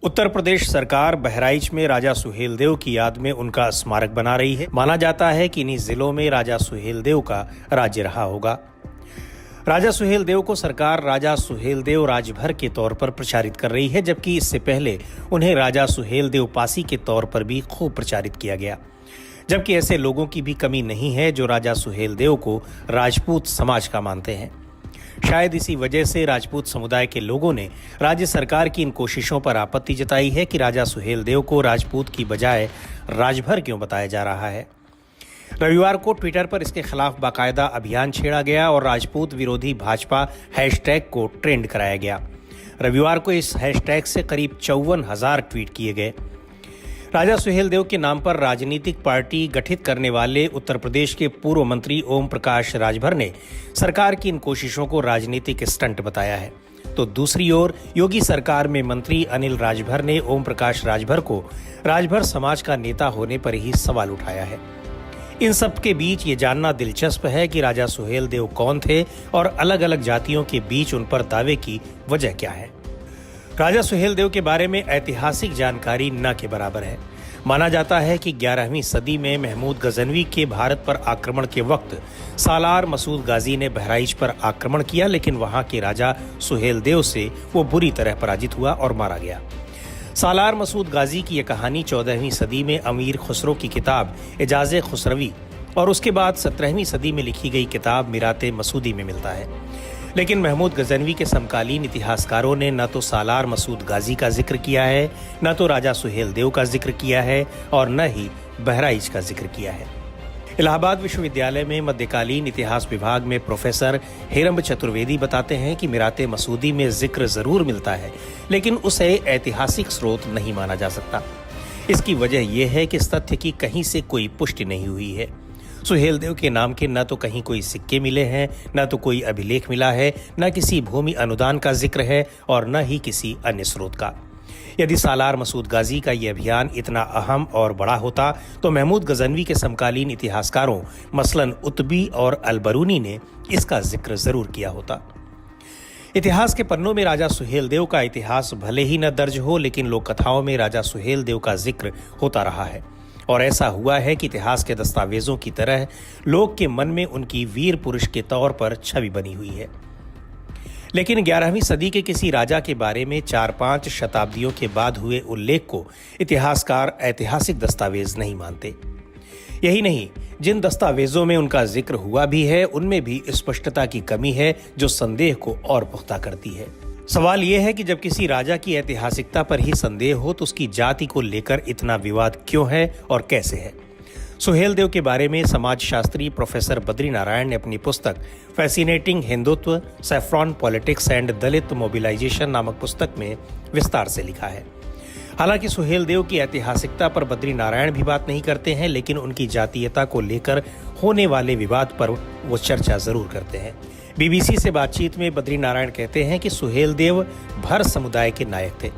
उत्तर प्रदेश सरकार बहराइच में राजा सुहेलदेव की याद में उनका स्मारक बना रही है। माना जाता है कि इन्हीं जिलों में राजा सुहेलदेव का राज्य रहा होगा। राजा सुहेलदेव को सरकार राजा सुहेलदेव राजभर के तौर पर प्रचारित कर रही है, जबकि इससे पहले उन्हें राजा सुहेलदेव पासी के तौर पर भी खूब प्रचारित किया गया। जबकि ऐसे लोगों की भी कमी नहीं है जो राजा सुहेलदेव को राजपूत समाज का मानते हैं। शायद इसी वजह से राजपूत समुदाय के लोगों ने राज्य सरकार की इन कोशिशों पर आपत्ति जताई है कि राजा सुहेलदेव को राजपूत की बजाय राजभर क्यों बताया जा रहा है। रविवार को ट्विटर पर इसके खिलाफ बाकायदा अभियान छेड़ा गया और राजपूत विरोधी भाजपा हैशटैग को ट्रेंड कराया गया। रविवार को इस हैशटैग से करीब 54,000 ट्वीट किए गए। राजा सुहेलदेव के नाम पर राजनीतिक पार्टी गठित करने वाले उत्तर प्रदेश के पूर्व मंत्री ओम प्रकाश राजभर ने सरकार की इन कोशिशों को राजनीतिक स्टंट बताया है, तो दूसरी ओर योगी सरकार में मंत्री अनिल राजभर ने ओम प्रकाश राजभर को राजभर समाज का नेता होने पर ही सवाल उठाया है। इन सब के बीच ये जानना दिलचस्प है कि राजा सुहेलदेव कौन थे और अलग अलग जातियों के बीच उन पर दावे की वजह क्या है। राजा सुहेलदेव के बारे में ऐतिहासिक जानकारी न के बराबर है। माना जाता है कि 11वीं सदी में महमूद गजनवी के भारत पर आक्रमण के वक्त सालार मसूद गाजी ने बहराइच पर आक्रमण किया, लेकिन वहां के राजा सुहेलदेव से वो बुरी तरह पराजित हुआ और मारा गया। सालार मसूद गाजी की यह कहानी 14वीं सदी में अमीर खुसरो की किताब एजाज़े खुसरवी और उसके बाद 17वीं सदी में लिखी गई किताब मिराते मसूदी में मिलता है। लेकिन महमूद गजनवी के समकालीन इतिहासकारों ने न तो सालार मसूद गाजी का जिक्र किया है, न तो राजा सुहेलदेव का जिक्र किया है और न ही बहराइच का जिक्र किया है। इलाहाबाद विश्वविद्यालय में मध्यकालीन इतिहास विभाग में प्रोफेसर हेरंब चतुर्वेदी बताते हैं कि मिराते मसूदी में जिक्र जरूर मिलता है, लेकिन उसे ऐतिहासिक स्रोत नहीं माना जा सकता। इसकी वजह यह है कि इस तथ्य की कहीं से कोई पुष्टि नहीं हुई है। सुहेलदेव के नाम के न तो कहीं कोई सिक्के मिले हैं, न तो कोई अभिलेख मिला है, न किसी भूमि अनुदान का जिक्र है और न ही किसी अन्य स्रोत का। यदि सालार मसूद गाजी का ये अभियान इतना अहम और बड़ा होता तो महमूद गजनवी के समकालीन इतिहासकारों मसलन उतबी और अलबरूनी ने इसका जिक्र जरूर किया होता। इतिहास के पन्नों में राजा सुहेलदेव का इतिहास भले ही न दर्ज हो, लेकिन लोक कथाओं में राजा सुहेलदेव का जिक्र होता रहा है और ऐसा हुआ है कि इतिहास के दस्तावेजों की तरह लोग के मन में उनकी वीर पुरुष के तौर पर छवि बनी हुई है। लेकिन 11वीं सदी के किसी राजा के बारे में 4-5 शताब्दियों के बाद हुए उल्लेख को इतिहासकार ऐतिहासिक दस्तावेज नहीं मानते। यही नहीं, जिन दस्तावेजों में उनका जिक्र हुआ भी है उनमें भी स्पष्टता की कमी है जो संदेह को और पुख्ता करती है। सवाल यह है कि जब किसी राजा की ऐतिहासिकता पर ही संदेह हो तो उसकी जाति को लेकर इतना विवाद क्यों है और कैसे है। सुहेलदेव के बारे में समाजशास्त्री प्रोफेसर बद्री नारायण ने अपनी पुस्तक fascinating Hindutva, saffron politics and Dalit mobilisation नामक पुस्तक में विस्तार से लिखा है। हालांकि सुहेलदेव की ऐतिहासिकता पर बद्री नारायण भी बात नहीं करते हैं, लेकिन उनकी जातीयता को लेकर होने वाले विवाद पर वो चर्चा जरूर करते हैं। बीबीसी से बातचीत में बद्री नारायण कहते हैं कि सुहेलदेव भर समुदाय के नायक थे।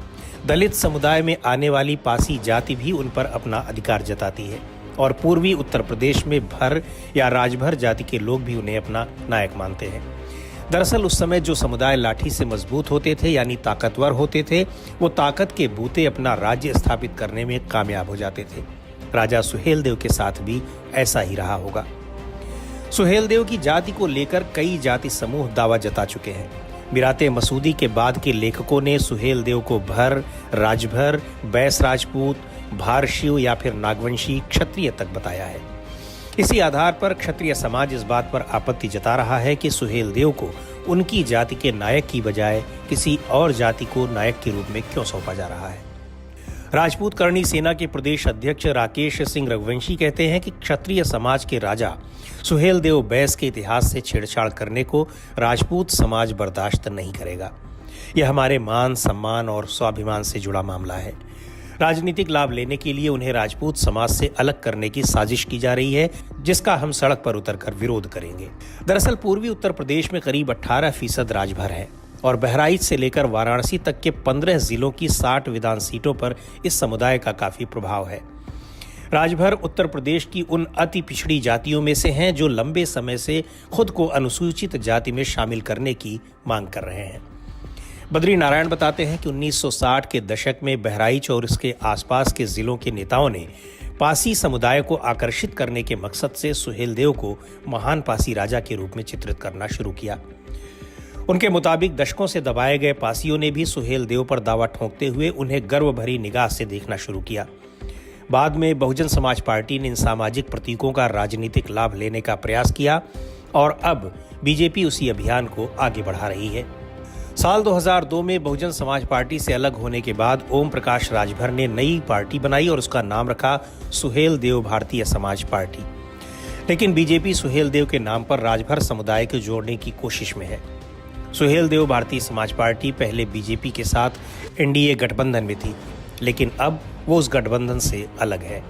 दलित समुदाय में आने वाली पासी जाति भी उन पर अपना अधिकार जताती है और पूर्वी उत्तर प्रदेश में भर या राजभर जाति के लोग भी उन्हें अपना नायक मानते हैं। दरअसल उस समय जो समुदाय लाठी से मजबूत होते थे यानी ताकतवर होते थे, वो ताकत के बूते अपना राज्य स्थापित करने में कामयाब हो जाते थे। राजा सुहेलदेव के साथ भी ऐसा ही रहा होगा। सुहेलदेव की जाति को लेकर कई जाति समूह दावा जता चुके हैं। मिराते मसूदी के बाद के लेखकों ने सुहेलदेव को भर, राजभर, बैस राजपूत, भारशिव या फिर नागवंशी क्षत्रिय तक बताया है। इसी आधार पर क्षत्रिय समाज इस बात पर आपत्ति जता रहा है कि सुहेलदेव को उनकी जाति के नायक की बजाय किसी और जाति को नायक के रूप में क्यों सौंपा जा रहा है। राजपूत करणी सेना के प्रदेश अध्यक्ष राकेश सिंह रघुवंशी कहते हैं कि क्षत्रिय समाज के राजा सुहेलदेव बैस के इतिहास से छेड़छाड़ करने को राजपूत समाज बर्दाश्त नहीं करेगा। यह हमारे मान, सम्मान और स्वाभिमान से जुड़ा मामला है। राजनीतिक लाभ लेने के लिए उन्हें राजपूत समाज से अलग करने की साजिश की जा रही है, जिसका हम सड़क पर उतरकर विरोध करेंगे। दरअसल पूर्वी उत्तर प्रदेश में करीब 18% राजभर है और बहराइच से लेकर वाराणसी तक के 15 जिलों की 60 विधान सीटों पर इस समुदाय का काफी प्रभाव है। राजभर उत्तर प्रदेश की उन अति पिछड़ी जातियों में से हैं जो लंबे समय से खुद को अनुसूचित जाति में शामिल करने की मांग कर रहे हैं। बद्री नारायण बताते हैं कि 1960 के दशक में बहराइच और इसके आसपास के जिलों के नेताओं ने पासी समुदाय को आकर्षित करने के मकसद से सुहेलदेव को महान पासी राजा के रूप में चित्रित करना शुरू किया। उनके मुताबिक दशकों से दबाए गए पासियों ने भी सुहेलदेव पर दावा ठोंकते हुए उन्हें गर्व भरी निगाह से देखना शुरू किया। बाद में बहुजन समाज पार्टी ने इन सामाजिक प्रतीकों का राजनीतिक लाभ लेने का प्रयास किया और अब बीजेपी उसी अभियान को आगे बढ़ा रही है। साल 2002 में बहुजन समाज पार्टी से अलग होने के बाद ओम प्रकाश राजभर ने नई पार्टी बनाई और उसका नाम रखा सुहेलदेव भारतीय समाज पार्टी। लेकिन बीजेपी सुहेलदेव के नाम पर राजभर समुदाय को जोड़ने की कोशिश में है। सुहेलदेव भारतीय समाज पार्टी पहले बीजेपी के साथ एनडीए गठबंधन में थी, लेकिन अब वो उस गठबंधन से अलग है।